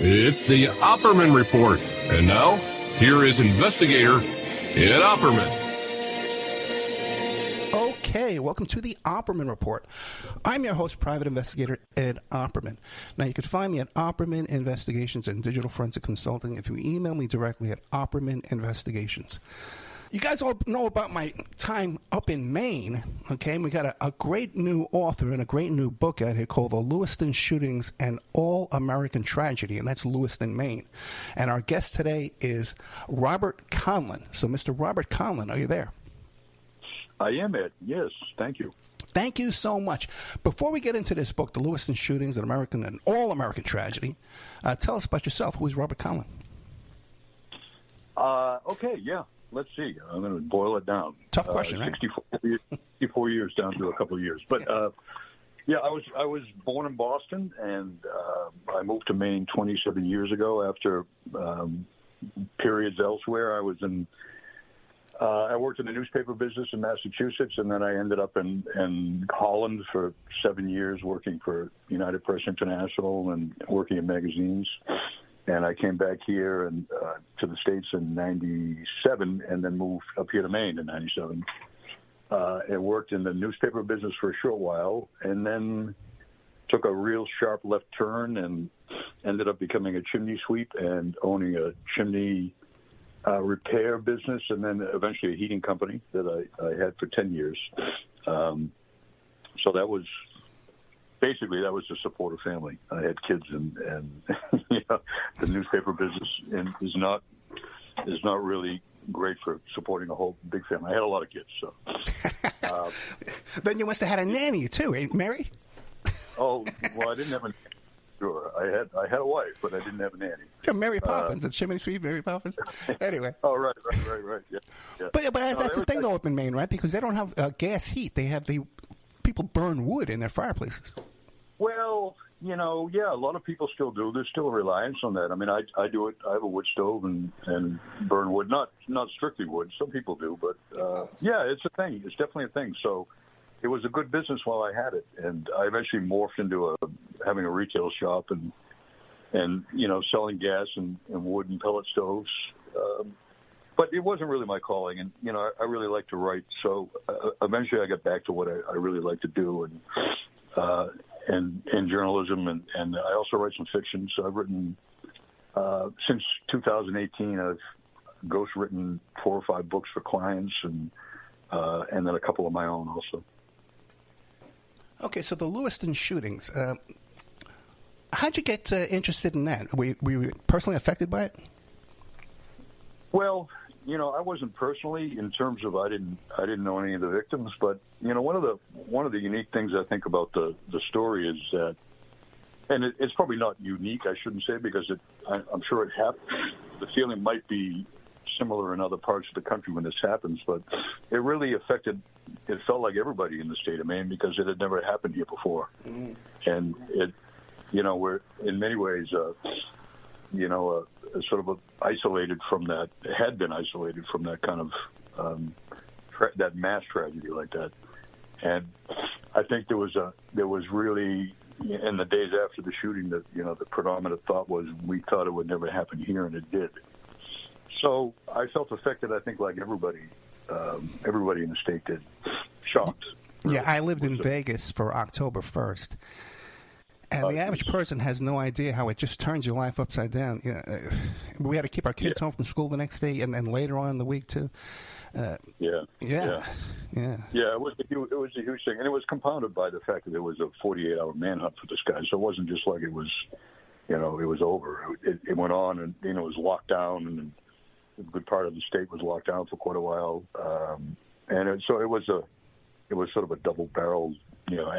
It's the Opperman Report. And now, here is investigator Ed Opperman. Okay, welcome to the Opperman Report. I'm your host, private investigator Ed Opperman. Now, you can find me at Opperman Investigations and Digital Forensic Consulting if you email me directly at Opperman Investigations. You guys all know about my time up in Maine, okay? We got a great new author and a great new book out here called The Lewiston Shootings and All-American Tragedy, and that's Lewiston, Maine. And our guest today is Robert Conlin. So, Mr. Robert Conlin, are you there? I am, Ed. Yes, thank you. Thank you so much. Before we get into this book, The Lewiston Shootings, an All-American Tragedy, tell us about yourself. Who is Robert Conlin? Okay, yeah. Let's see. I'm going to boil it down. Tough question, right? 64 years down to a couple of years. But, yeah, I was born in Boston, and I moved to Maine 27 years ago after periods elsewhere. I worked in the newspaper business in Massachusetts, and then I ended up in Holland for 7 years working for United Press International and working in magazines. And I came back here and to the States in 97 and then moved up here to Maine in 97. And worked in the newspaper business for a short while and then took a real sharp left turn and ended up becoming a chimney sweep and owning a chimney repair business and then eventually a heating company that I had for 10 years. So that was... Basically, that was to support a family. I had kids, and you know, the newspaper business is not really great for supporting a whole big family. I had a lot of kids, so. Then you must have had a nanny too, ain't Mary? Oh well, I didn't have a nanny. Sure, I had a wife, but I didn't have a nanny. Yeah, Mary Poppins. It's Chimney Sweep, Mary Poppins. Anyway. Oh right. Yeah. But that's the thing though up in Maine, right? Because they don't have gas heat. They have people burn wood in their fireplaces. Well, you know, yeah, a lot of people still do. There's still a reliance on that. I mean, I do it. I have a wood stove and burn wood. Not strictly wood. Some people do, but yeah, it's a thing. It's definitely a thing. So it was a good business while I had it, and I eventually morphed into having a retail shop and you know, selling gas and wood and pellet stoves. But it wasn't really my calling, and you know, I really like to write. So eventually, I got back to what I really like to do, and journalism, and I also write some fiction. So I've written since 2018. I've ghostwritten 4 or 5 books for clients, and then a couple of my own also. Okay, so the Lewiston shootings. How'd you get interested in that? Were you personally affected by it? Well, you know, I wasn't personally, in terms of I didn't know any of the victims, but you know, one of the unique things I think about the story is that, and it's probably not unique, I shouldn't say, because I'm sure it happened. The feeling might be similar in other parts of the country when this happens, but it really affected. It felt like everybody in the state of Maine because it had never happened here before, and it, you know, we're in many ways, you know, sort of isolated from that, had been isolated from that kind of that mass tragedy like that. And I think there was really, in the days after the shooting, that, you know, the predominant thought was we thought it would never happen here, and it did. So I felt affected, I think, like everybody in the state did, shocked. Yeah, I lived in Vegas for October 1st. And the average person has no idea how it just turns your life upside down. You know, we had to keep our kids home from school the next day, and then later on in the week too. Yeah. It was a huge thing, and it was compounded by the fact that there was a 48-hour manhunt for this guy. So it wasn't just like it was, you know, it was over. It went on, and you know, it was locked down, and a good part of the state was locked down for quite a while. So it was sort of a double-barreled, you know,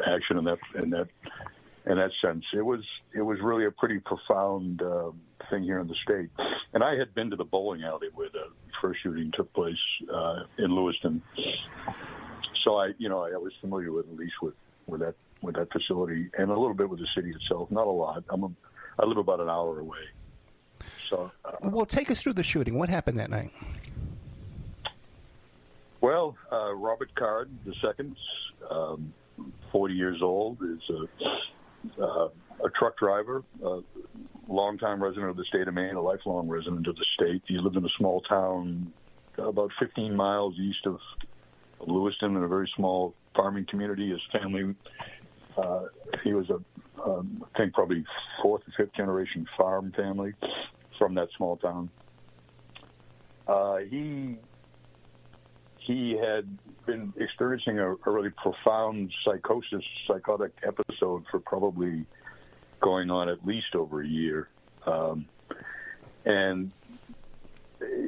action in that sense. It was really a pretty profound thing here in the state. And I had been to the bowling alley where the first shooting took place in Lewiston, so I was familiar with, at least with that facility, and a little bit with the city itself. Not a lot. I live about an hour away. So, well, take us through the shooting. What happened that night? Well, Robert Card II, 40 years old, is a truck truck driver, a longtime resident of the state of Maine, a lifelong resident of the state. He lived in a small town about 15 miles east of Lewiston in a very small farming community. His family, he was I think probably fourth or fifth generation farm family from that small town. He had been experiencing a really profound psychotic episode for probably going on at least over a year. And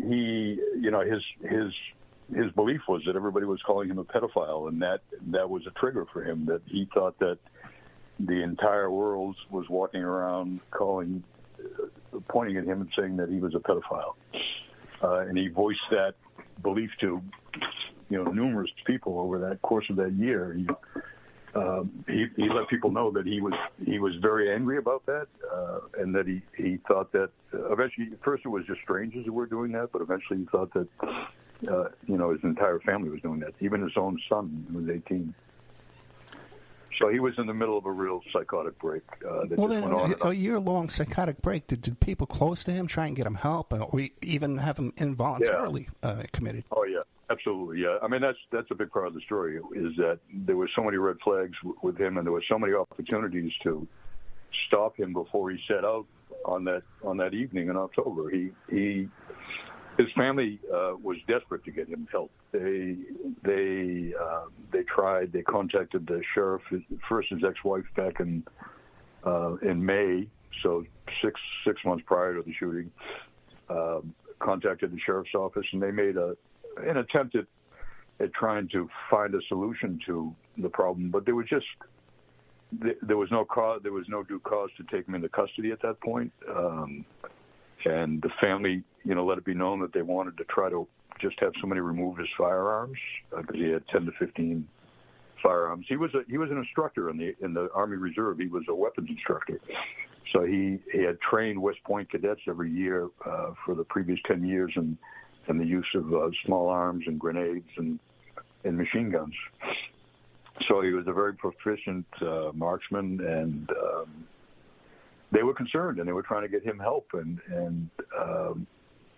he, his belief was that everybody was calling him a pedophile, and that was a trigger for him, that he thought that the entire world was walking around pointing at him and saying that he was a pedophile. And he voiced that belief to, numerous people over that course of that year. He let people know that he was very angry about that, and that he thought that eventually, first it was just strangers who were doing that, but eventually he thought that, his entire family was doing that, even his own son, who was 18. So he was in the middle of a real psychotic break. A year-long psychotic break. Did people close to him try and get him help, or even have him involuntarily committed? Oh yeah, absolutely. Yeah, I mean that's a big part of the story. Is that there were so many red flags with him, and there were so many opportunities to stop him before he set out on that evening in October. His family was desperate to get him help. They tried. They contacted the sheriff, first his ex-wife back in May, so six months prior to the shooting. Contacted the sheriff's office, and they made an attempt at trying to find a solution to the problem. But there was no due cause to take him into custody at that point. And the family, let it be known that they wanted to try to just have somebody remove his firearms, because he had 10 to 15 firearms. He was an instructor in the Army Reserve. He was a weapons instructor. So he had trained West Point cadets every year for the previous 10 years in the use of small arms and grenades and machine guns. So he was a very proficient marksman, and they were concerned, and they were trying to get him help, and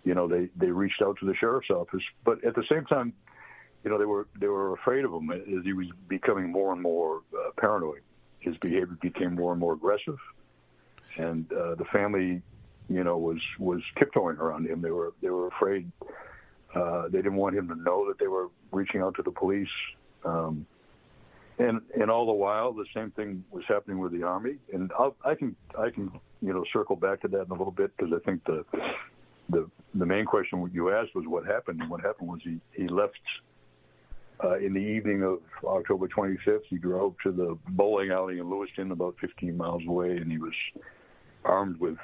they reached out to the sheriff's office, but at the same time, they were afraid of him as he was becoming more and more paranoid. His behavior became more and more aggressive, and the family, was tiptoeing around him. They were afraid. They didn't want him to know that they were reaching out to the police. And all the while, the same thing was happening with the Army. And I can circle back to that in a little bit, because I think the main question you asked was what happened. And what happened was he left in the evening of October 25th. He drove to the bowling alley in Lewiston, about 15 miles away, and he was armed with.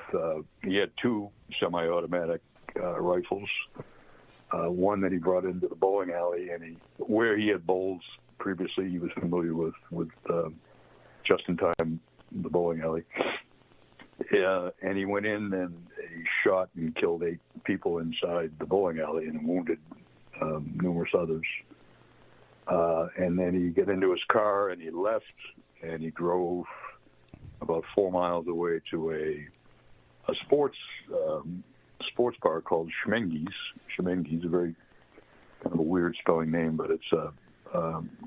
He had two semi-automatic rifles. One that he brought into the bowling alley, and where he had bowled previously, he was familiar with just in time the bowling alley. And he went in and he shot and killed 8 people inside the bowling alley and wounded numerous others. And then he got into his car and he left, and he drove about 4 miles away to a sports bar called Schemengees. Schemengees, a very kind of a weird spelling name, but it's a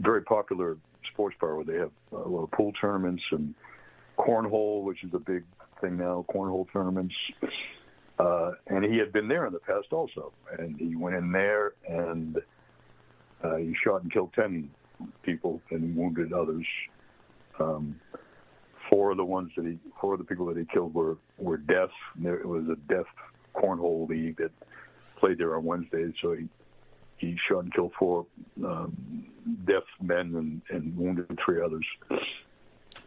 very popular sports bar where they have a lot of pool tournaments and cornhole, which is a big thing now, cornhole tournaments. And he had been there in the past also. And he went in there and he shot and killed 10 people and wounded others. 4 of the people that he killed were deaf. It was a deaf cornhole league that played there on Wednesdays, so he shot and killed 4 deaf men and wounded 3 others.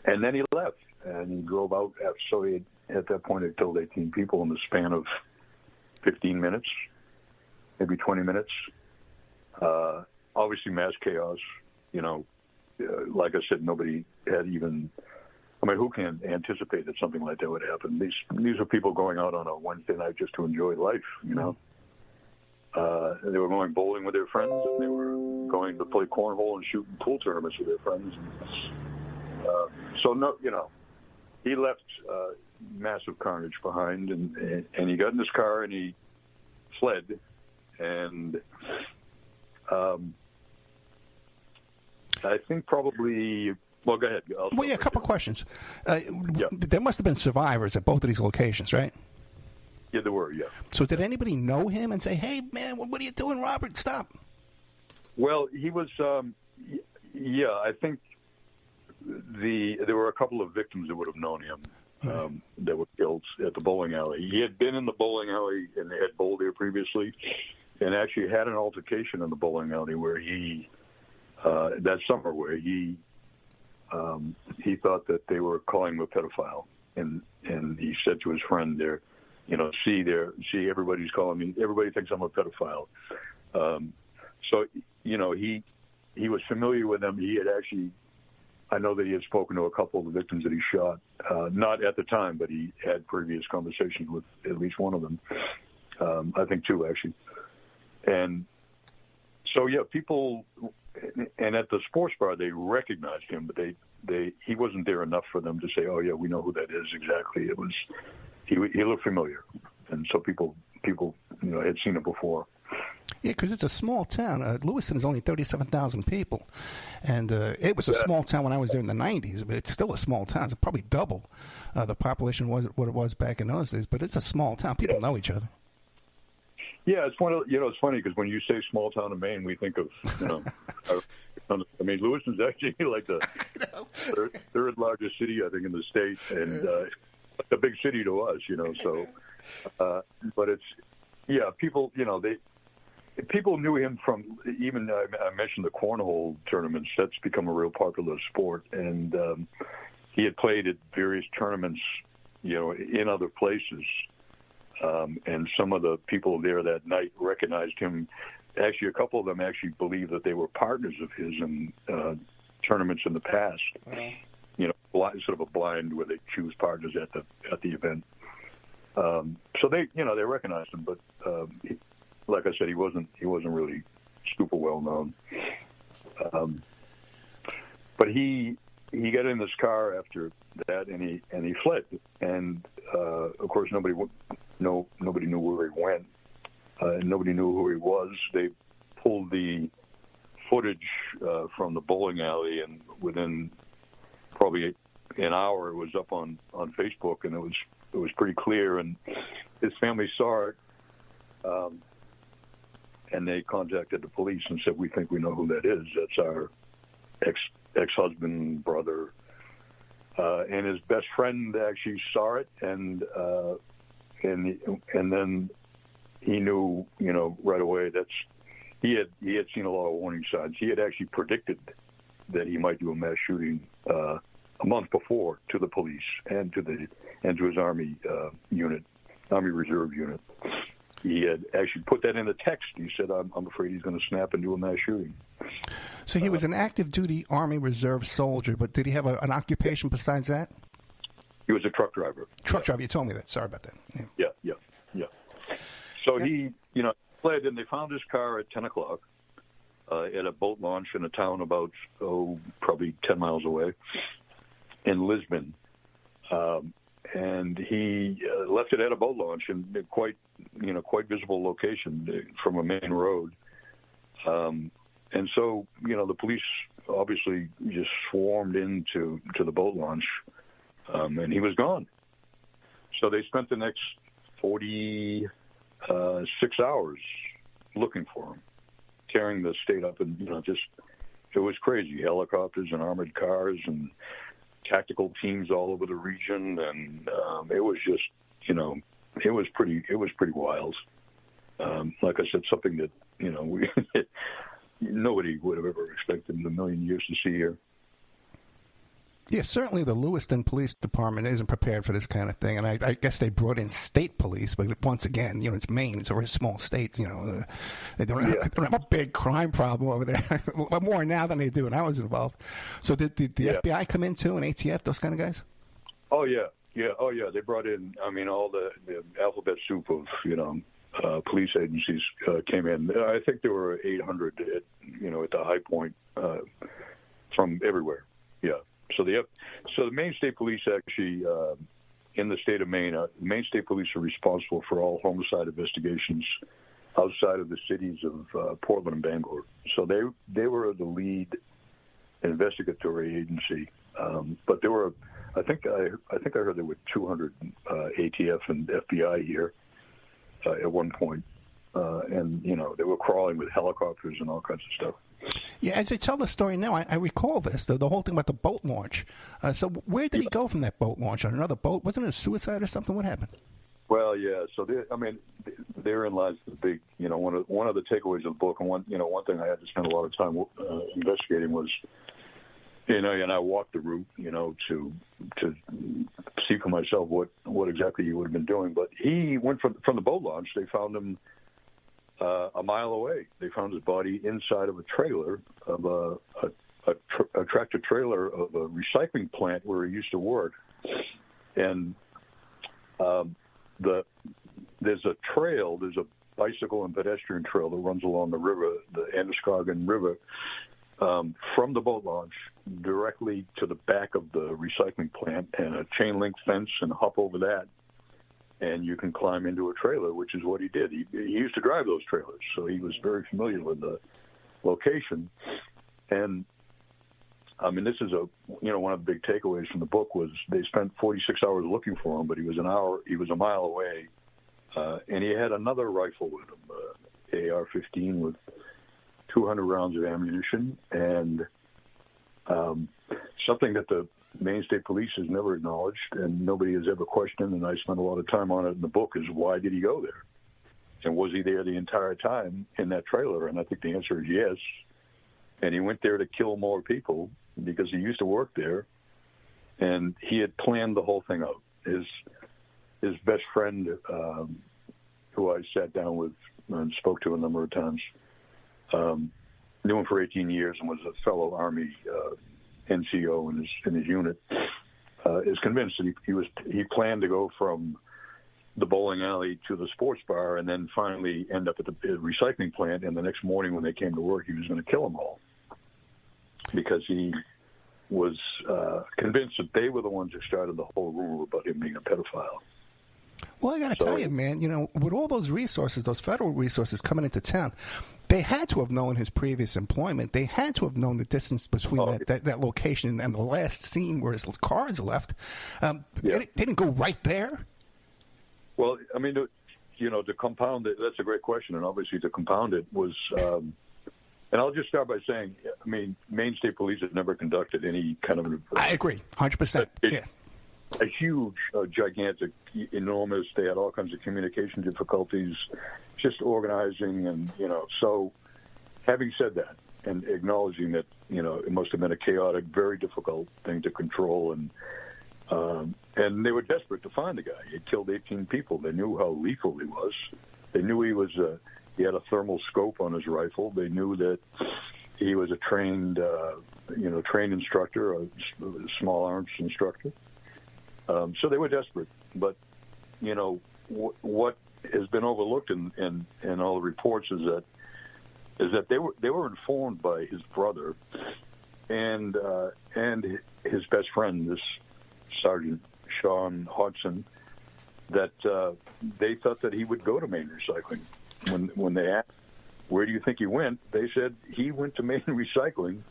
And then he left, and he drove out. So he at that point had killed 18 people in the span of 15 minutes, maybe 20 minutes. Obviously mass chaos. Like I said, nobody had even. I mean, who can anticipate that something like that would happen? These are people going out on a Wednesday night just to enjoy life, They were going bowling with their friends, and they were going to play cornhole and shoot pool tournaments with their friends. he left massive carnage behind, and he got in his car and he fled. And I think probably. Well, go ahead. Well, yeah, a couple of questions. There must have been survivors at both of these locations, right? Yeah, there were. Yeah. So, did anybody know him and say, "Hey, man, what are you doing, Robert? Stop"? Well, he was. Yeah, I think there were a couple of victims that would have known him that were killed at the bowling alley. He had been in the bowling alley and they had bowled there previously, and actually had an altercation in the bowling alley where he that summer where he thought that they were calling him a pedophile, and he said to his friend there, see everybody's calling me, everybody thinks I'm a pedophile. So he was familiar with them. He had actually, I know that he had spoken to a couple of the victims that he shot, not at the time, but he had previous conversations with at least one of them. I think two actually. And so people. And at the sports bar, they recognized him, but he wasn't there enough for them to say, "Oh yeah, we know who that is exactly." It was he looked familiar, and so people had seen him before. Yeah, because it's a small town. Lewiston is only 37,000 people, and it was a small town when I was there in the '90s. But it's still a small town. It's probably double the population was what it was back in those days. But it's a small town. People know each other. Yeah, it's it's funny because when you say small town in Maine, we think of, I mean, Lewiston's actually like the third largest city, I think, in the state, and a big city to us, so, but it's, people, people knew him from, even, I mentioned the cornhole tournaments, that's become a real popular sport, and he had played at various tournaments, in other places. And some of the people there that night recognized him. Actually, a couple of them actually believed that they were partners of his in tournaments in the past. Sort of a blind where they choose partners at the event. So they recognized him, but like I said, he wasn't really super well known. But he got in his car after that, and he fled. And of course, nobody knew where he went. Nobody knew who he was. They pulled the footage from the bowling alley, and within probably an hour, it was up on Facebook, and it was pretty clear. And his family saw it, and they contacted the police and said, "We think we know who that is. That's our ex-husband, brother." And his best friend actually saw it, and then he knew, right away he had seen a lot of warning signs. He had actually predicted that he might do a mass shooting a month before to the police and to his Army Army Reserve unit. He had actually put that in the text. He said, "I'm afraid he's going to snap and do a mass shooting." So he was an active duty Army Reserve soldier, but did he have an occupation besides that? He was a truck driver. Truck driver, you told me that. Sorry about that. Yeah. So he, fled, and they found his car at 10 o'clock at a boat launch in a town about, probably 10 miles away in Lisbon. And he left it at a boat launch in quite visible location from a main road. And so, the police obviously just swarmed into the boat launch, and he was gone. So they spent the next 46 hours looking for him, tearing the state up, and it was crazy. Helicopters and armored cars and tactical teams all over the region, and it was just, it was pretty wild. Like I said, something that nobody would have ever expected in a million years to see here. Yeah, certainly the Lewiston Police Department isn't prepared for this kind of thing, and I guess they brought in state police, but once again, it's Maine, it's a very small state, they don't have a big crime problem over there, more now than they do when I was involved. So did the FBI come in too, and ATF, those kind of guys? Oh yeah, they brought in, all the alphabet soup of, police agencies came in. I think there were 800 at the high point from everywhere. Yeah. So the Maine State Police actually, in the state of Maine, Maine State Police are responsible for all homicide investigations outside of the cities of Portland and Bangor. So they were the lead investigatory agency. But there were, I think I heard there were 200 ATF and FBI here at one point. And, they were crawling with helicopters and all kinds of stuff. Yeah, as I tell the story now, I recall this, the whole thing about the boat launch. So where did he go from that boat launch? On another boat? Wasn't it a suicide or something? What happened? Well, yeah. So, therein lies the big, one of the takeaways of the book, and one thing I had to spend a lot of time investigating was, and I walked the route, to see for myself what exactly he would have been doing. But he went from the boat launch. They found him a mile away. They found his body inside of a trailer of a tractor trailer of a recycling plant where he used to work. And there's a trail, there's a bicycle and pedestrian trail that runs along the river, the Androscoggin River, from the boat launch directly to the back of the recycling plant, and a chain link fence, and hop over that, and you can climb into a trailer, which is what he did. He used to drive those trailers, so he was very familiar with the location. And this is one of the big takeaways from the book was they spent 46 hours looking for him, but he was a mile away, and he had another rifle with him, AR-15 with 200 rounds of ammunition, and something that the Maine State Police has never acknowledged and nobody has ever questioned, and I spent a lot of time on it in the book, is why did he go there? And was he there the entire time in that trailer? And I think the answer is yes. And he went there to kill more people because he used to work there, and he had planned the whole thing out. His best friend, who I sat down with and spoke to a number of times, knew him for 18 years and was a fellow Army NCO in his unit, is convinced that he planned to go from the bowling alley to the sports bar and then finally end up at the recycling plant. And the next morning when they came to work, he was going to kill them all because he was convinced that they were the ones who started the whole rumor about him being a pedophile. Well, I got to tell you, man, with all those resources, those federal resources coming into town, they had to have known his previous employment. They had to have known the distance between that location and the last scene where his car's left. They didn't go right there? Well, to compound it, that's a great question. And obviously to compound it was, and I'll just start by saying, Maine State Police has never conducted any kind of... I agree, 100%. A huge, gigantic, enormous. They had all kinds of communication difficulties, just organizing, and So, having said that, and acknowledging that it must have been a chaotic, very difficult thing to control, and they were desperate to find the guy. He had killed 18 people. They knew how lethal he was. They knew he had a thermal scope on his rifle. They knew that he was a trained instructor, a small arms instructor. So they were desperate, but what has been overlooked in all the reports is that they were informed by his brother and his best friend, this Sergeant Sean Hodgson, that they thought that he would go to Maine Recycling. When they asked, "Where do you think he went?" they said he went to Maine Recycling.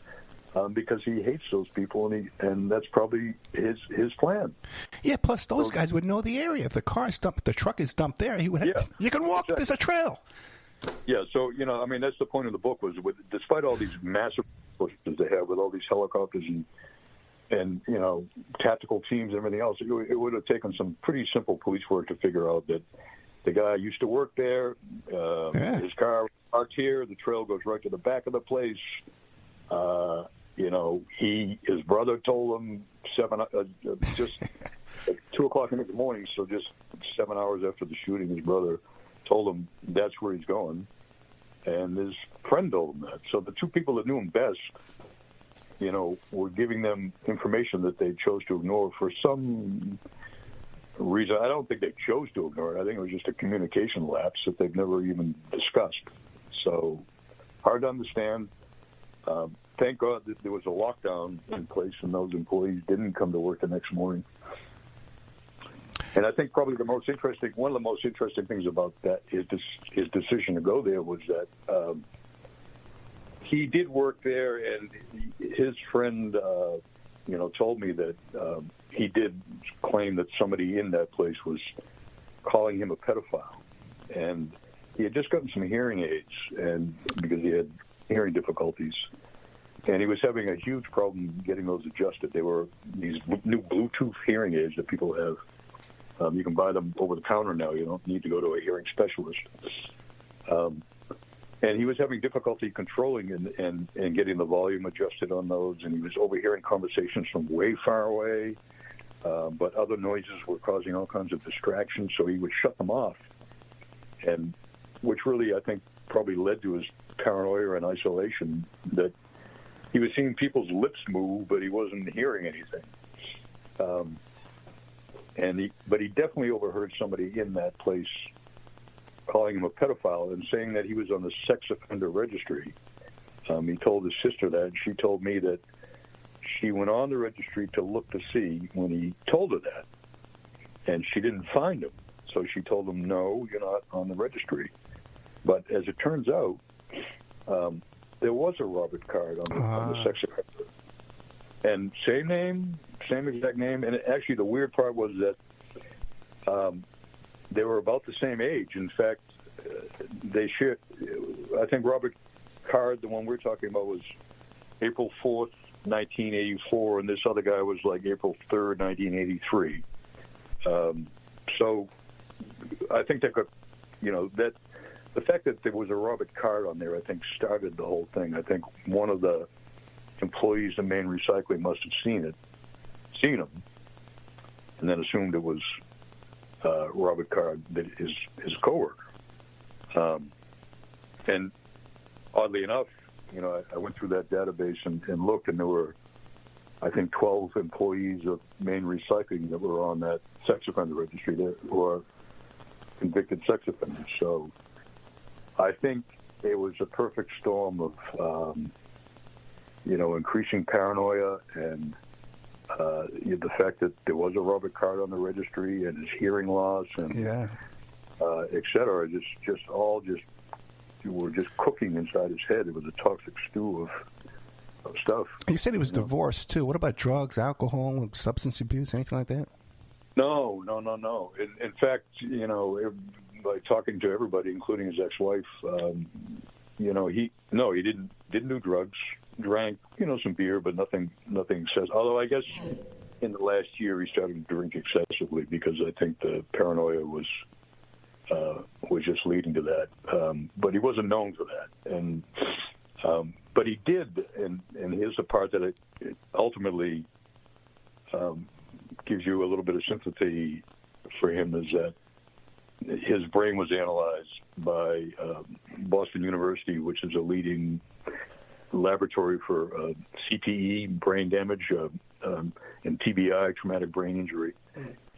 Because he hates those people, and that's probably his plan. Yeah. Plus, those guys would know the area. If the car's dumped, if the truck is dumped there, he would. You can walk. Exactly. There's a trail. Yeah. So that's the point of the book was, despite all these massive pushes they have with all these helicopters and tactical teams and everything else, it would have taken some pretty simple police work to figure out that the guy used to work there. His car was parked here. The trail goes right to the back of the place. His brother told him just at 2:00 in the morning, so just 7 hours after the shooting, his brother told him that's where he's going, and his friend told him that. So the two people that knew him best, were giving them information that they chose to ignore for some reason. I don't think they chose to ignore it. I think it was just a communication lapse that they've never even discussed. So hard to understand. thank God that there was a lockdown in place and those employees didn't come to work the next morning. And I think probably one of the most interesting things about that is his decision to go there was that he did work there, and his friend, told me that he did claim that somebody in that place was calling him a pedophile, and he had just gotten some hearing aids, and because he had hearing difficulties, and he was having a huge problem getting those adjusted. They were these new Bluetooth hearing aids that people have. You can buy them over the counter now. You don't need to go to a hearing specialist. And he was having difficulty controlling and getting the volume adjusted on those, and he was overhearing conversations from way far away, but other noises were causing all kinds of distractions, so he would shut them off, and which really, I think, probably led to his paranoia and isolation, that he was seeing people's lips move, but he wasn't hearing anything. But he definitely overheard somebody in that place calling him a pedophile and saying that he was on the sex offender registry. He told his sister that, and she told me that she went on the registry to look to see when he told her that, and she didn't find him. So she told him, no, you're not on the registry. But as it turns out, there was a Robert card on the sex offender. And same name, same exact name. And actually the weird part was that they were about the same age. In fact, they shared, I think Robert Card, the one we're talking about, was April 4th, 1984, and this other guy was like April 3rd, 1983. So I think that that the fact that there was a Robert Card on there, I think, started the whole thing. I think one of the employees of Maine Recycling must have seen him, and then assumed it was Robert Card, that his coworker. And oddly enough, I went through that database and looked, and there were, I think, 12 employees of Maine Recycling that were on that sex offender registry that were convicted sex offenders. So I think it was a perfect storm of, increasing paranoia and the fact that there was a Robert Card on the registry and his hearing loss and et cetera. You were just cooking inside his head. It was a toxic stew of stuff. You said he was divorced, too. What about drugs, alcohol, substance abuse, anything like that? No. In fact, by talking to everybody, including his ex-wife, he didn't do drugs. Drank, some beer, but nothing excessive. Although I guess in the last year he started to drink excessively because I think the paranoia was just leading to that. But he wasn't known for that, and but he did. And here's the part that it ultimately gives you a little bit of sympathy for him, is that his brain was analyzed by Boston University, which is a leading laboratory for CTE, brain damage, and TBI, traumatic brain injury.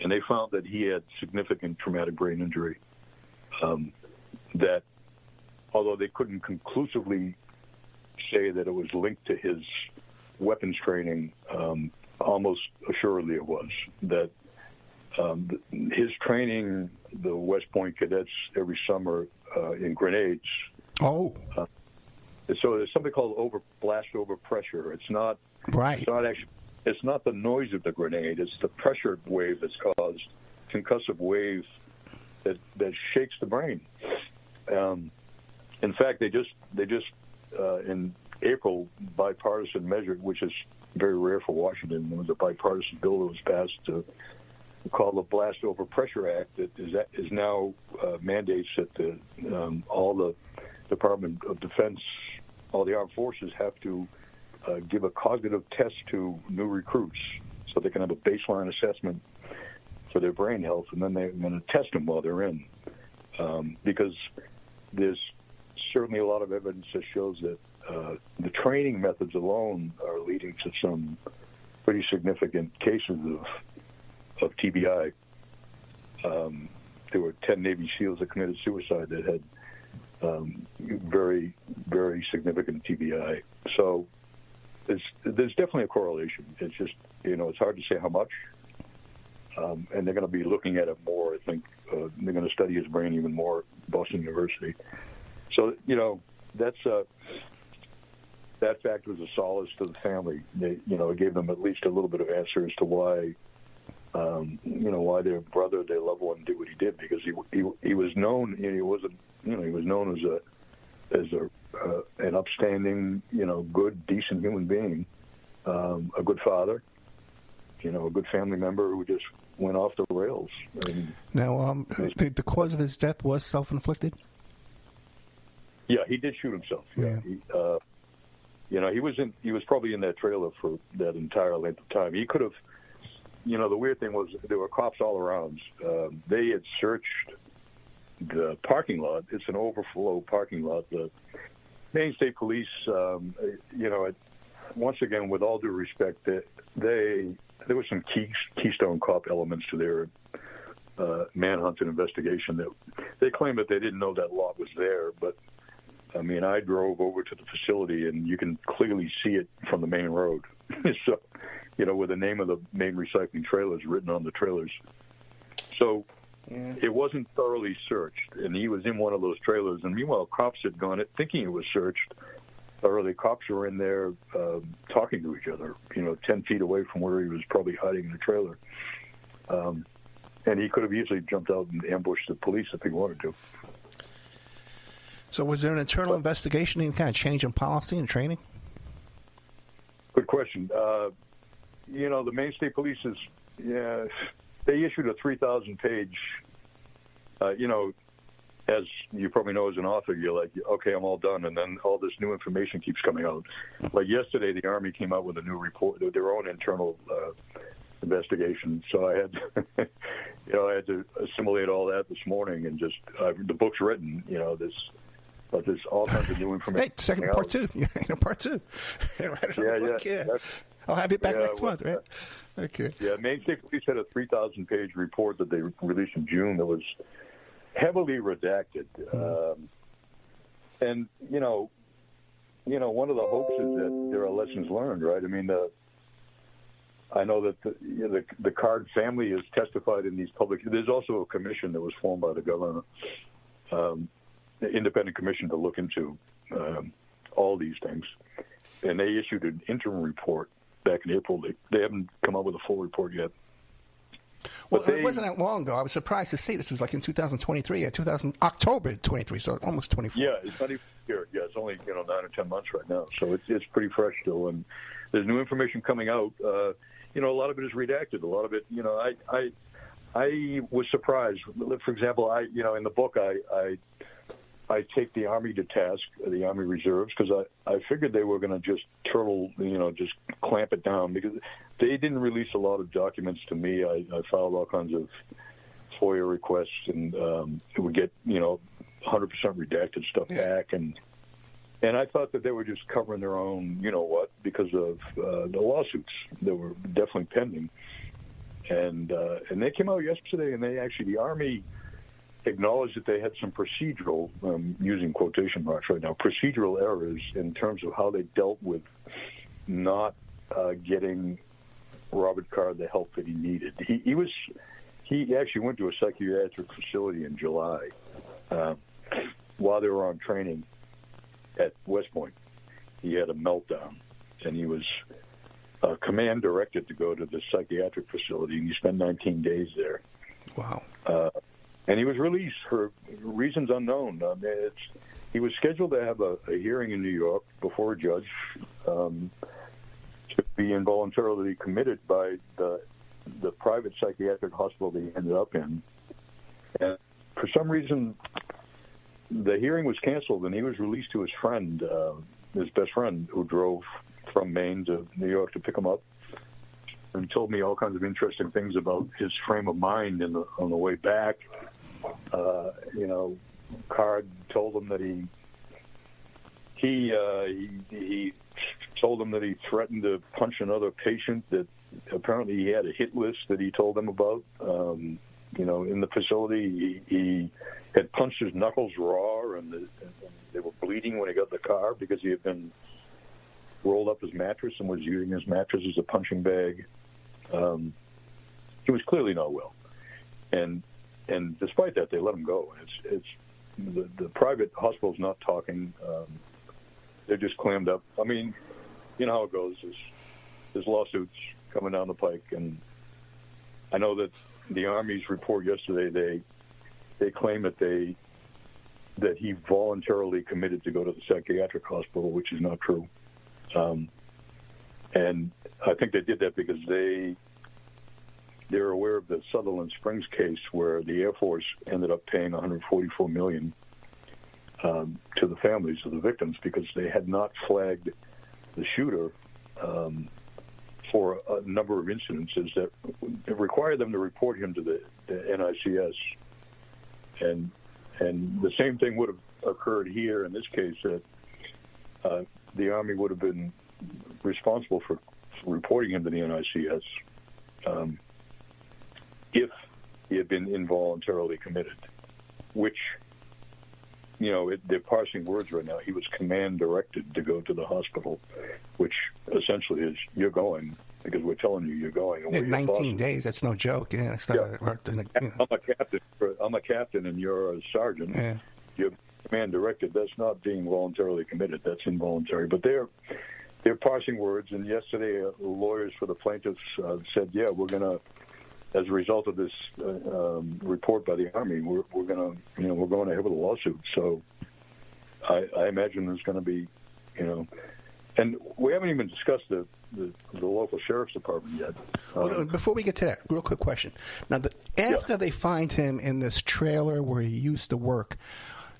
And they found that he had significant traumatic brain injury, that although they couldn't conclusively say that it was linked to his weapons training, almost assuredly it was. That his training, the West Point cadets every summer in grenades. So there's something called blast over pressure. It's not right. It's not the noise of the grenade. It's the pressure wave that's caused, concussive wave that shakes the brain. In fact, they just in April, bipartisan measure, which is very rare for Washington. There was a bipartisan bill that was passed called the Blast Over Pressure Act that is now mandates that all the Department of Defense, all the armed forces have to give a cognitive test to new recruits so they can have a baseline assessment for their brain health, and then they're going to test them while they're in. Because there's certainly a lot of evidence that shows that the training methods alone are leading to some pretty significant cases of TBI. There were 10 Navy SEALs that committed suicide that had very, very significant TBI. So there's definitely a correlation. It's just, it's hard to say how much. And they're going to be looking at it more. I think they're going to study his brain even more at Boston University. So, that's that fact was a solace to the family. It gave them at least a little bit of answer as to why, why their brother, their loved one, did what he did, because he was known. He was known as an upstanding, good, decent human being, a good father, a good family member who just went off the rails. Now, the cause of his death was self-inflicted? Yeah, he did shoot himself. Yeah. He was probably in that trailer for that entire length of time. He could have, the weird thing was there were cops all around. They had searched the parking lot. It's an overflow parking lot. The Maine State Police, once again, with all due respect, there were some keystone cop elements to their manhunt and investigation that they claim that they didn't know that lot was there. But, I drove over to the facility, and you can clearly see it from the main road. So, with the name of the Maine Recycling Trailers written on the trailers. So it wasn't thoroughly searched, and he was in one of those trailers. And meanwhile, cops had gone it thinking it was searched. Thoroughly, cops were in there talking to each other, 10 feet away from where he was probably hiding in the trailer. And he could have easily jumped out and ambushed the police if he wanted to. So was there an internal investigation, any kind of change in policy and training? Good question. The Maine State Police they issued a 3,000-page, as you probably know as an author, you're like, okay, I'm all done, and then all this new information keeps coming out. Like yesterday, the Army came out with a new report, their own internal investigation. So I had, I had to assimilate all that this morning, and just the book's written. There's all kinds of new information. Hey, second part two. Part two. Write another book. Yeah. I'll have you back next month, right? Okay. Yeah, Maine State Police had a 3,000-page report that they released in June that was heavily redacted. And, one of the hopes is that there are lessons learned, right? I know that the Card family has testified in these public. There's also a commission that was formed by the governor, the independent commission to look into all these things. And they issued an interim report back in April. They haven't come up with a full report yet. Well, it wasn't that long ago. I was surprised to see this was like in 2023, October 23, so almost 24. Yeah, it's not even here. Yeah, it's only 9 or 10 months right now, so it's pretty fresh still. And there's new information coming out. A lot of it is redacted. A lot of it, I was surprised. For example, in the book, I take the Army to task, the Army Reserves, because I figured they were going to just just clamp it down, because they didn't release a lot of documents to me. I filed all kinds of FOIA requests, and it would get 100% redacted stuff back, and I thought that they were just covering their own, because of the lawsuits that were definitely pending, and they came out yesterday, and the Army acknowledged that they had some procedural, using quotation marks right now, procedural errors in terms of how they dealt with not getting Robert Card the help that he needed. He actually went to a psychiatric facility in July while they were on training at West Point. He had a meltdown, and he was command directed to go to the psychiatric facility, and he spent 19 days there. Wow. And he was released for reasons unknown. He was scheduled to have a hearing in New York before a judge to be involuntarily committed by the private psychiatric hospital that he ended up in. And for some reason, the hearing was canceled, and he was released to his friend, his best friend, who drove from Maine to New York to pick him up, and told me all kinds of interesting things about his frame of mind on the way back. Card told him that he told him that he threatened to punch another patient, that apparently he had a hit list that he told them about. In the facility, he had punched his knuckles raw, and they were bleeding when he got in the car because he had been rolled up his mattress and was using his mattress as a punching bag. He was clearly not well, and despite that, they let him go. It's the private hospital's not talking. They're just clammed up. I mean, you know how it goes. There's lawsuits coming down the pike, and I know that the Army's report yesterday, they claim that he voluntarily committed to go to the psychiatric hospital, which is not true. And I think they did that because they're aware of the Sutherland Springs case where the Air Force ended up paying $144 million to the families of the victims because they had not flagged the shooter for a number of incidences that required them to report him to the NICS. And the same thing would have occurred here in this case, that the Army would have been responsible for reporting him to the NICS if he had been involuntarily committed, which, you know, they're parsing words right now. He was command-directed to go to the hospital, which essentially is you're going because we're telling you you're going. In 19 days, that's no joke. Yeah, it's not I'm a captain and you're a sergeant. Yeah. You're command-directed. That's not being voluntarily committed. That's involuntary. But they're parsing words, and yesterday lawyers for the plaintiffs said, yeah, we're going to, as a result of this report by the Army, we're going ahead with a lawsuit. So I imagine there's going to be, and we haven't even discussed the local sheriff's department yet. Well, before we get to that, real quick question. Now, after they find him in this trailer where he used to work,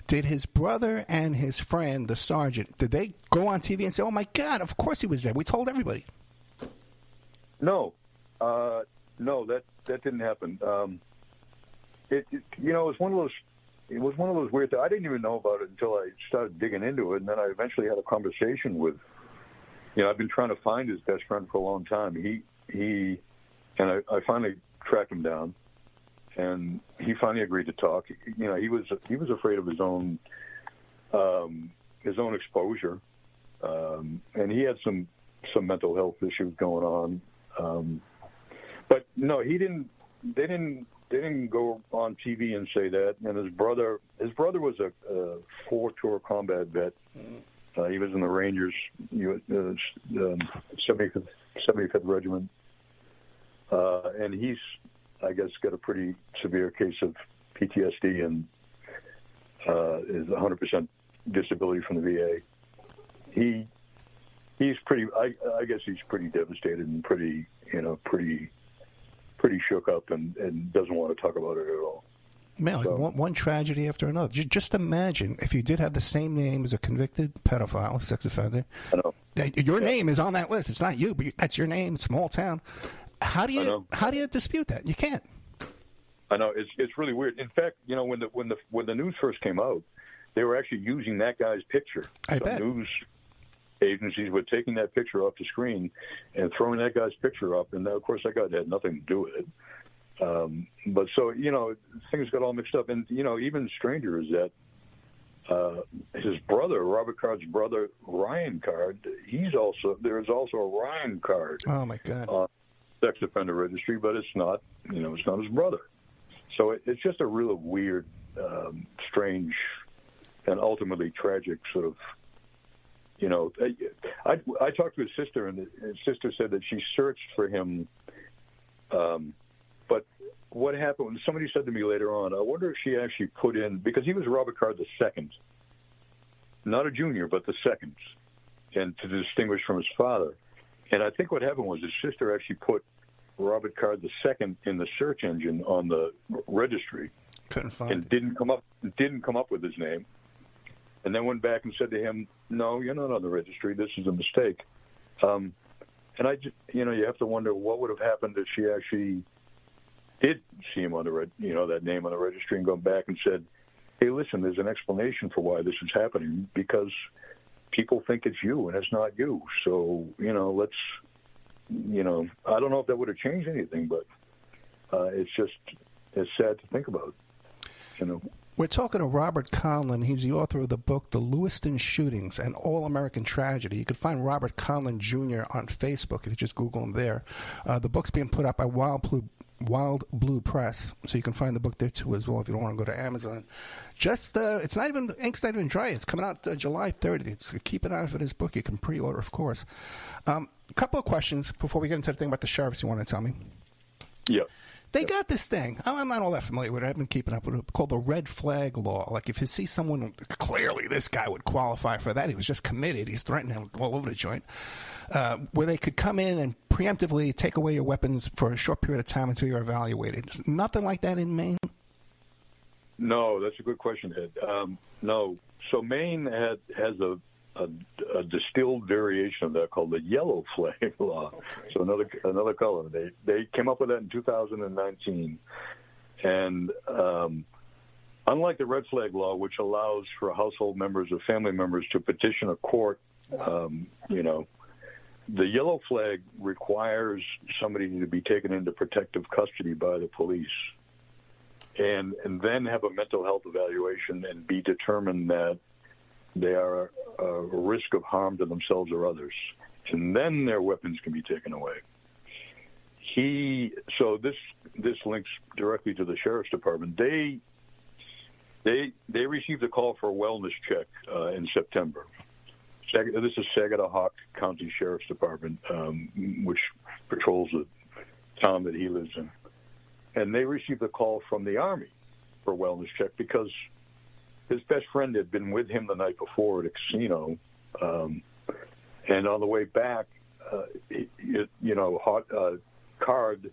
did his brother and his friend, the sergeant, did they go on TV and say, oh, my God, of course he was there. We told everybody. No, that didn't happen. It was one of those. It was one of those weird things. I didn't even know about it until I started digging into it, and then I eventually had a conversation with. I've been trying to find his best friend for a long time. He I finally tracked him down, and he finally agreed to talk. He was afraid of his own exposure, and he had some mental health issues going on. But no, he didn't. They didn't go on TV and say that. And his brother was a 4-tour combat vet. He was in the Rangers, 75th Regiment, and he's, I guess, got a pretty severe case of PTSD and is 100% disability from the VA. He's pretty. I guess he's pretty devastated and pretty shook up and doesn't want to talk about it at all. Man, like one tragedy after another. Just imagine if you did have the same name as a convicted pedophile, sex offender. I know. Your name is on that list. It's not you, but that's your name. Small town. How do you dispute that? You can't. I know. It's really weird. In fact, when the news first came out, they were actually using that guy's picture. I bet. News agencies were taking that picture off the screen and throwing that guy's picture up, and of course that guy had nothing to do with it. But so, things got all mixed up. And, even stranger is that his brother, Robert Card's brother, Ryan Card, there's also a Ryan Card. Oh, my God. On sex offender registry, but it's not, it's not his brother. So it's just a real weird, strange, and ultimately tragic sort of, I talked to his sister, and his sister said that she searched for him. But what happened, somebody said to me later on, I wonder if she actually put in, because he was Robert Card the second, not a junior, but the second, and to distinguish from his father. And I think what happened was his sister actually put Robert Card the second in the search engine on the registry. Couldn't find and it. Didn't come up with his name. And then went back and said to him, no, you're not on the registry. This is a mistake. And I just, you have to wonder what would have happened if she actually did see him on the that name on the registry and gone back and said, hey, listen, there's an explanation for why this is happening because people think it's you and it's not you. So, let's, I don't know if that would have changed anything, but it's sad to think about, We're talking to Robert Conlin. He's the author of the book, The Lewiston Shootings, an All-American Tragedy. You can find Robert Conlin Jr. on Facebook if you just Google him there. The book's being put out by Wild Blue Press, so you can find the book there too as well if you don't want to go to Amazon. Just it's not even, ink's not even dry. It's coming out July 30th. So keep an eye for this book. You can pre-order, of course. A couple of questions before we get into the thing about the sheriffs you want to tell me. Yeah. They got this thing. I'm not all that familiar with it. I've been keeping up with it. Called the red flag law. Like if you see someone, clearly this guy would qualify for that. He was just committed. He's threatening all over the joint. Where they could come in and preemptively take away your weapons for a short period of time until you're evaluated. Nothing like that in Maine? No, that's a good question, Ed. No. So Maine has a distilled variation of that called the yellow flag law. Okay. So another color. They came up with that in 2019, and unlike the red flag law, which allows for household members or family members to petition a court, the yellow flag requires somebody to be taken into protective custody by the police, and then have a mental health evaluation and be determined that they are a risk of harm to themselves or others, and then their weapons can be taken away. So this links directly to the sheriff's department. They received a call for a wellness check in September. This is Saginaw County Sheriff's Department, which patrols the town that he lives in, and they received a call from the Army for a wellness check because his best friend had been with him the night before at a casino, and on the way back, Card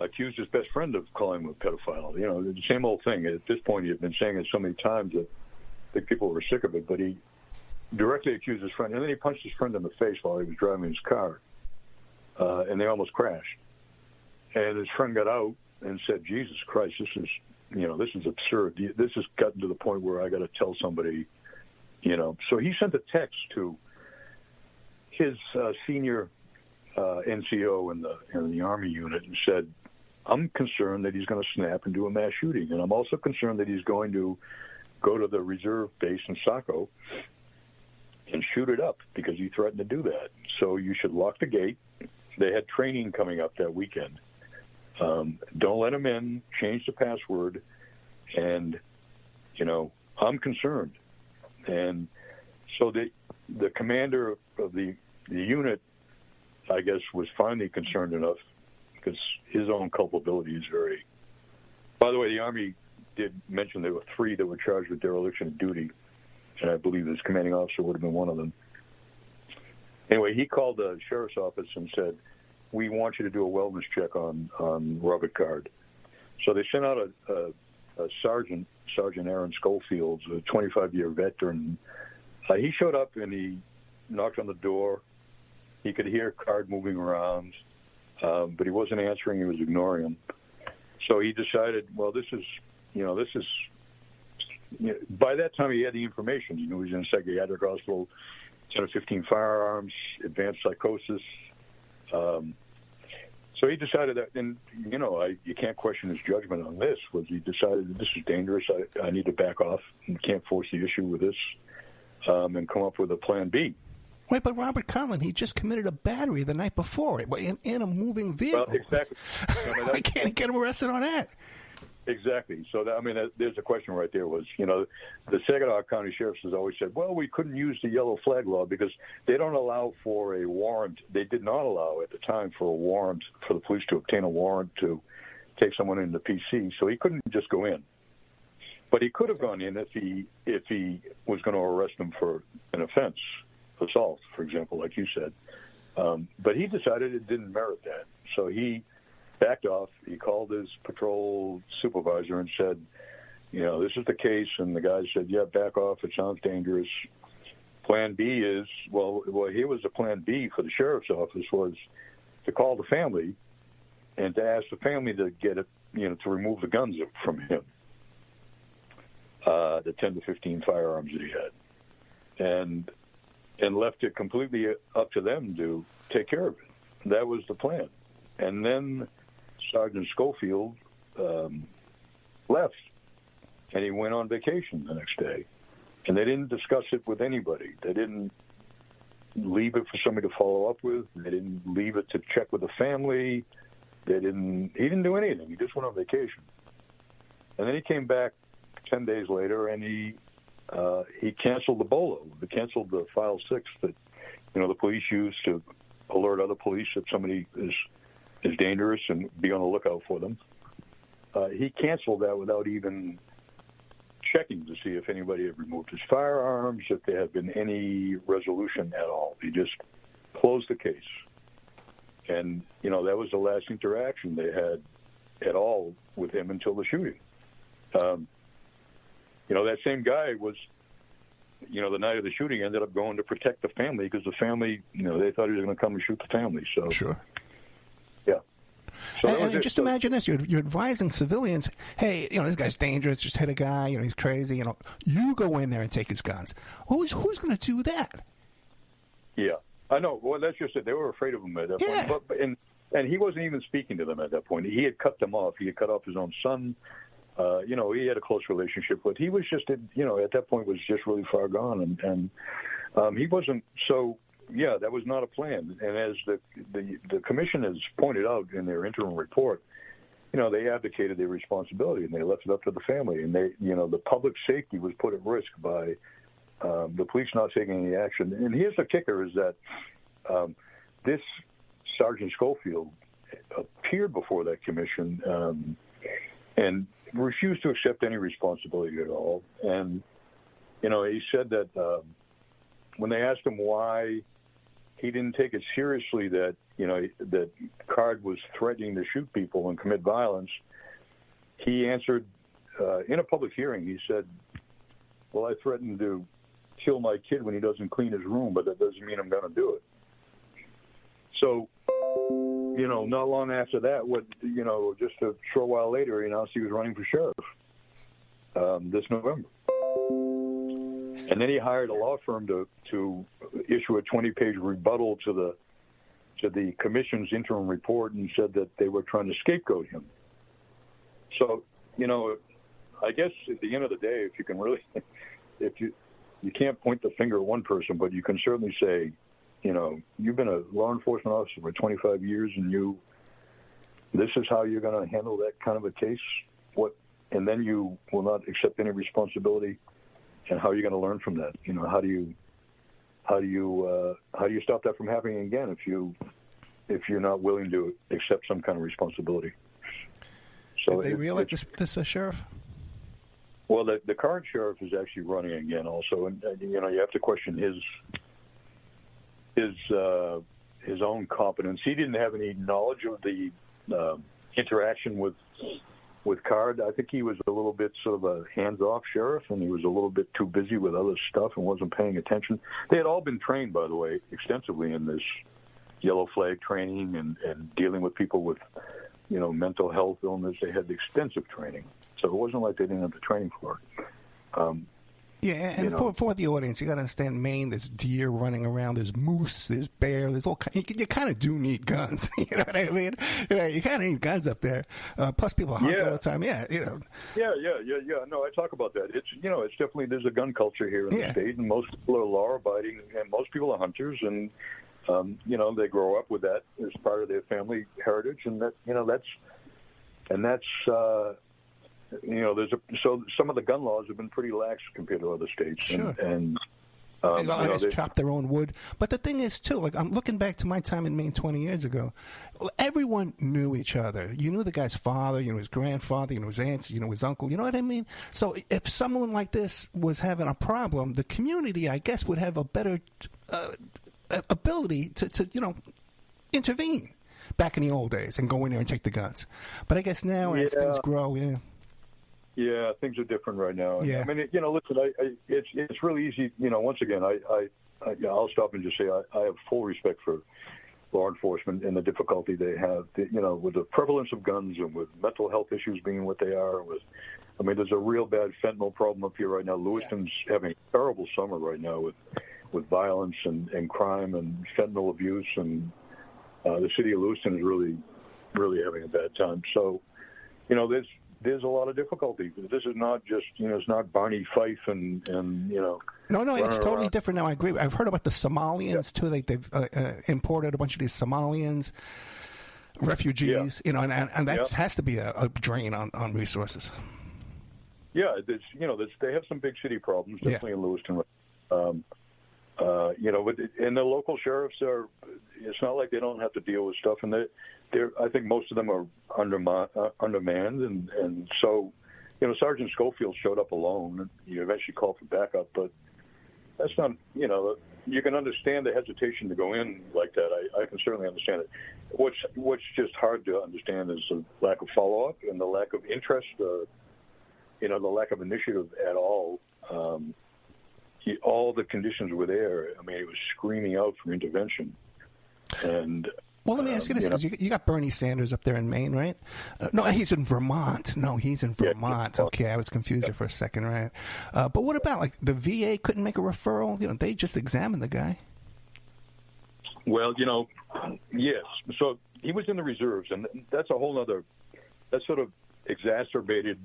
accused his best friend of calling him a pedophile. You know, the same old thing. At this point, he had been saying it so many times that I think people were sick of it, but he directly accused his friend, and then he punched his friend in the face while he was driving his car, and they almost crashed. And his friend got out and said, "Jesus Christ, this is absurd. This has gotten to the point where I got to tell somebody, So he sent a text to his senior NCO in the Army unit and said, "I'm concerned that he's going to snap and do a mass shooting, and I'm also concerned that he's going to go to the reserve base in Saco and shoot it up because he threatened to do that. So you should lock the gate." They had training coming up that weekend. Don't let him in, change the password, and, I'm concerned. And so the commander of the unit, I guess, was finally concerned enough because his own culpability is very... By the way, the Army did mention there were 3 that were charged with dereliction of duty, and I believe his commanding officer would have been one of them. Anyway, he called the sheriff's office and said, "We want you to do a wellness check on Robert Card." So they sent out a Sergeant Aaron Schofield, a 25-year veteran. He showed up and he knocked on the door. He could hear Card moving around, but he wasn't answering. He was ignoring him. So he decided, well, by that time he had the information. He knew he was in a psychiatric hospital, 10 or 15 firearms, advanced psychosis. So he decided that, and you can't question his judgment on this. Was he decided that this is dangerous? I need to back off and can't force the issue with this, and come up with a plan B. Wait, but Robert Conlin, he just committed a battery the night before in a moving vehicle. Well, exactly. I can't get him arrested on that. Exactly. So, there's a question right there was, the Saginaw County Sheriffs has always said, well, we couldn't use the yellow flag law because they don't allow for a warrant. They did not allow at the time for a warrant, for the police to obtain a warrant to take someone into PC. So he couldn't just go in. But he could have gone in if he was going to arrest him for an offense, assault, for example, like you said. But he decided it didn't merit that. So he backed off. He called his patrol supervisor and said, this is the case. And the guy said, yeah, back off. It sounds dangerous. Plan B is, well, here was a plan B for the sheriff's office was to call the family and to ask the family to get it, to remove the guns from him, the 10 to 15 firearms that he had, and left it completely up to them to take care of it. That was the plan. And then Sergeant Schofield left. and he went on vacation the next day. And they didn't discuss it with anybody. They didn't leave it for somebody to follow up with. They didn't leave it to check with the family. He didn't do anything. He just went on vacation. And then he came back 10 days later, and he canceled the BOLO. He canceled the File 6 that, the police use to alert other police that somebody is dangerous and be on the lookout for them. He canceled that without even checking to see if anybody had removed his firearms, if there had been any resolution at all. He just closed the case. And, that was the last interaction they had at all with him until the shooting. That same guy was, the night of the shooting ended up going to protect the family because the family, they thought he was going to come and shoot the family. So sure. Yeah. So and just imagine this: you're advising civilians, "Hey, this guy's dangerous. Just hit a guy. He's crazy. You go in there and take his guns." Who's going to do that? Yeah, I know. Well, that's just it. They were afraid of him at that point. But and he wasn't even speaking to them at that point. He had cut them off. He had cut off his own son. He had a close relationship, but he was just, at that point was just really far gone, and he wasn't so. Yeah, that was not a plan. And as the commission has pointed out in their interim report, they abdicated their responsibility and they left it up to the family. And the public safety was put at risk by the police not taking any action. And here's the kicker: is that this Sergeant Schofield appeared before that commission and refused to accept any responsibility at all. And he said that when they asked him why he didn't take it seriously that that Card was threatening to shoot people and commit violence, he answered in a public hearing. He said, "Well, I threatened to kill my kid when he doesn't clean his room, but that doesn't mean I'm going to do it." So, not long after that, just a short while later, he announced he was running for sheriff this November. And then he hired a law firm to issue a 20-page rebuttal to the commission's interim report and said that they were trying to scapegoat him. So, I guess at the end of the day, if you can really, if you can't point the finger at one person, but you can certainly say, you've been a law enforcement officer for 25 years, and this is how you're going to handle that kind of a case. And then you will not accept any responsibility. And how are you going to learn from that? How do you stop that from happening again if you're not willing to accept some kind of responsibility? So did they reelect this sheriff? Well, the current sheriff is actually running again, also, and you have to question his own competence. He didn't have any knowledge of the interaction with Card. I think he was a little bit sort of a hands-off sheriff, and he was a little bit too busy with other stuff and wasn't paying attention. They had all been trained, by the way, extensively in this yellow flag training and dealing with people with, mental health illness. They had extensive training, so it wasn't like they didn't have the training for it. For the audience, you got to understand, Maine, there's deer running around, there's moose, there's bear, there's all kinds. You kind of do need guns. You know what I mean? You kind of need guns up there. Plus, people hunt all the time. Yeah. No, I talk about that. It's it's definitely, there's a gun culture here in the state, and most people are law-abiding, and most people are hunters, and they grow up with that as part of their family heritage, and that's. So some of the gun laws have been pretty lax compared to other states. Sure. And they chop their own wood. But the thing is, too, I'm looking back to my time in Maine 20 years ago, everyone knew each other. You knew the guy's father, you knew his grandfather, you knew his aunts, you knew his uncle. You know what I mean? So if someone like this was having a problem, the community, I guess, would have a better ability to intervene back in the old days and go in there and take the guns. But I guess now as things grow, Yeah, things are different right now. Yeah. I mean, listen, it's really easy. Once again, I'll stop and just say I have full respect for law enforcement and the difficulty they have, with the prevalence of guns and with mental health issues being what they are. There's a real bad fentanyl problem up here right now. Lewiston's having a terrible summer right now with violence and crime and fentanyl abuse, and the city of Lewiston is really, really having a bad time. So, there's a lot of difficulty. This is not just, it's not Barney Fife and No, it's totally around. different now. I agree. I've heard about the Somalians too. They've imported a bunch of these Somalians refugees, and that has to be a drain on resources. Yeah, they have some big city problems, definitely in Lewiston. And the local sheriffs it's not like they don't have to deal with stuff, and I think most of them are undermanned, and so, Sergeant Schofield showed up alone, and he eventually called for backup, but that's not, you can understand the hesitation to go in like that. I can certainly understand it. What's just hard to understand is the lack of follow-up and the lack of interest, the lack of initiative at all. All the conditions were there. I mean, it was screaming out for intervention. And well, let me ask you this, because you got Bernie Sanders up there in Maine, right? No, he's in Vermont. Yeah. Okay, I was confused there for a second, right? But what about, like, the VA couldn't make a referral? They just examined the guy. Well, yes. So he was in the reserves, and that's a whole other, that sort of exacerbated,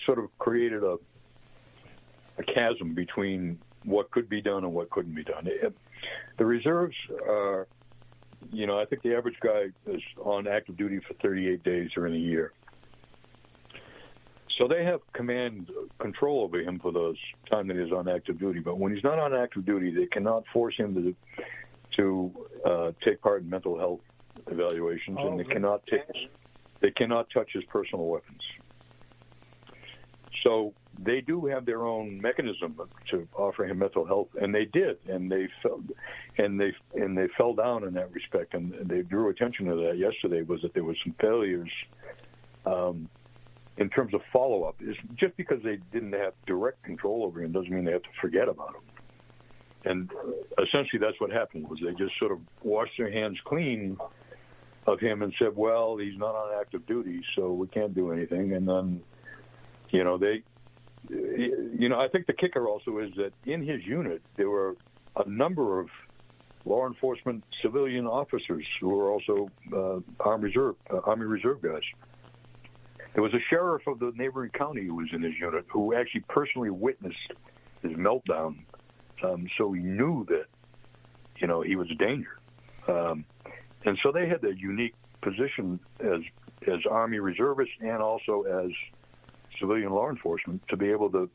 sort of created a chasm between what could be done and what couldn't be done. The reserves are, I think the average guy is on active duty for 38 days during a year. So they have command control over him for those time that he's on active duty. But when he's not on active duty, they cannot force him to take part in mental health evaluations, and they cannot touch his personal weapons. So they do have their own mechanism to offer him mental health, and they did, and they fell down in that respect, and they drew attention to that yesterday. Was that there was some failures in terms of follow-up. Just because they didn't have direct control over him doesn't mean they have to forget about him. And essentially, that's what happened. Was they just sort of washed their hands clean of him and said, "Well, he's not on active duty, so we can't do anything." And then, I think the kicker also is that in his unit, there were a number of law enforcement civilian officers who were also Army Reserve guys. There was a sheriff of the neighboring county who was in his unit who actually personally witnessed his meltdown, so he knew that, he was a danger. And so they had a unique position as Army reservists and also as civilian law enforcement to be able to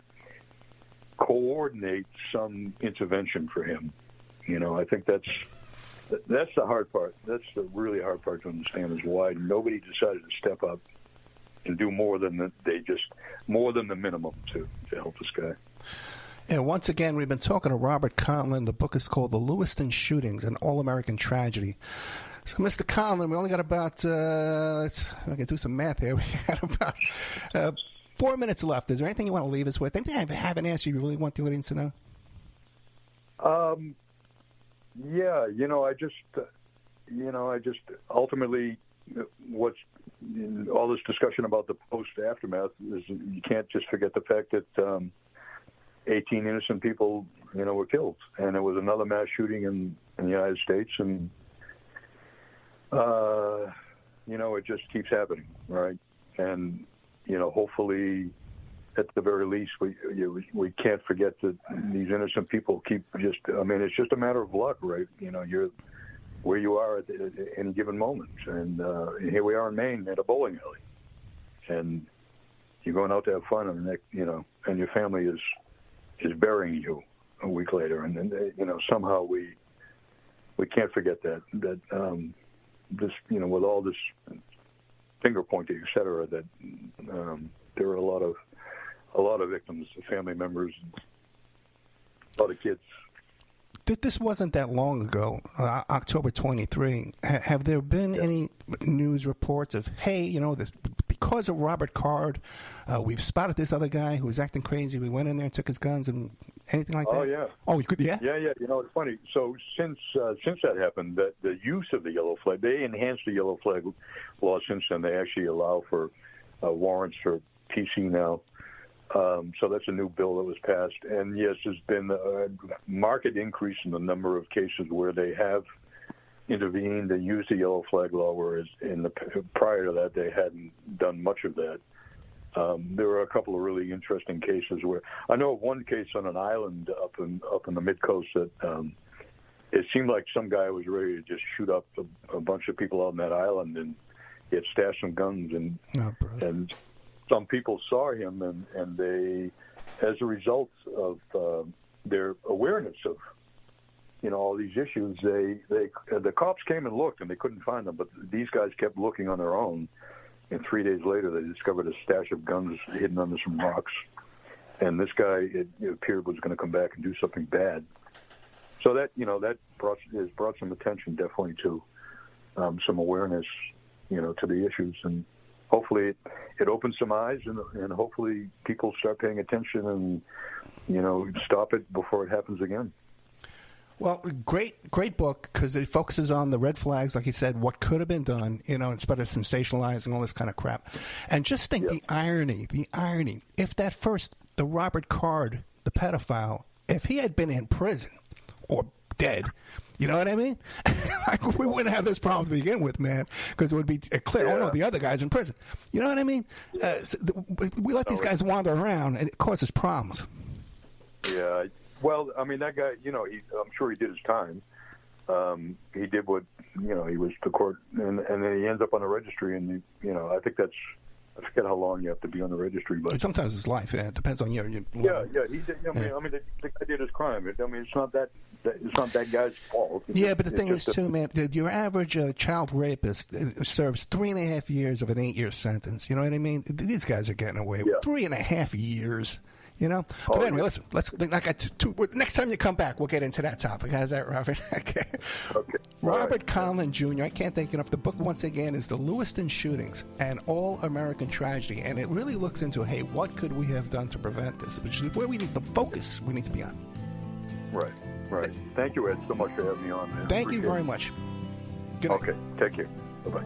coordinate some intervention for him. I think that's the hard part. That's the really hard part to understand, is why nobody decided to step up and do more than the minimum to help this guy. And once again, we've been talking to Robert Conlin. The book is called The Lewiston Shootings, an All-American Tragedy. So, Mr. Conlin, we only got about, I can do some math here. We got about 4 minutes left. Is there anything you want to leave us with? Anything I haven't asked you really want the audience to know? Yeah, I just ultimately, what's all this discussion about the post-aftermath is you can't just forget the fact that 18 innocent people, were killed. And there was another mass shooting in the United States, and, it just keeps happening, right? And, hopefully, at the very least, we can't forget that these innocent people it's just a matter of luck, right? You're where you are at any given moment. And here we are in Maine at a bowling alley. And you're going out to have fun, and your family is burying you a week later. And somehow we can't forget that this, with all this finger pointing, et cetera, that there were a lot of victims, family members, a lot of kids. This wasn't that long ago, October 23. Have there been any news reports of, hey, this, because of Robert Card, we've spotted this other guy who was acting crazy. We went in there and took his guns and anything like that? Oh, yeah. Oh, you could, yeah? Yeah. It's funny. So since that happened, the use of the yellow flag, they enhanced the yellow flag law since then. They actually allow for warrants for PC now. So that's a new bill that was passed. And, yes, there's been a marked increase in the number of cases where they have intervened and used the yellow flag law, whereas prior to that they hadn't done much of that. There were a couple of really interesting cases where I know of one case on an island up in the mid coast that it seemed like some guy was ready to just shoot up a bunch of people on that island, and he had stashed some guns, and some people saw him, and they, as a result of their awareness of all these issues, the cops came and looked, and they couldn't find them, but these guys kept looking on their own. And 3 days later, they discovered a stash of guns hidden under some rocks. And this guy, it appeared, was going to come back and do something bad. So that has brought some attention, definitely, to some awareness, to the issues. And hopefully it opens some eyes, and hopefully people start paying attention and, stop it before it happens again. Well, great book, because it focuses on the red flags, like you said, what could have been done, instead of sensationalizing all this kind of crap. And just think the irony, if the Robert Card, the pedophile, if he had been in prison or dead, you know what I mean? We wouldn't have this problem to begin with, man, because it would be clear, oh, no, the other guy's in prison. You know what I mean? We let these guys wander around, and it causes problems. Yeah. Well, I mean, that guy, I'm sure he did his time. He did what, he was to court, and then he ends up on the registry, and, I think I forget how long you have to be on the registry. But sometimes it's life. Yeah, it depends on your he did. The guy did his crime. It's not that guy's fault. But the thing is, too, man, your average child rapist serves 3.5 years of an 8-year sentence. You know what I mean? These guys are getting away with 3.5 years. But anyway, listen. Next time you come back, we'll get into that topic. How's that, Robert? Okay. Robert Conlin Jr. I can't thank you enough. The book, once again, is The Lewiston Shootings, an all-American tragedy, and it really looks into, hey, what could we have done to prevent this, which is where we need the focus we need to be on. Right. Thank you, Ed, so much for having me on, man. Thank you very much. Good night. Okay. Take care. Bye-bye.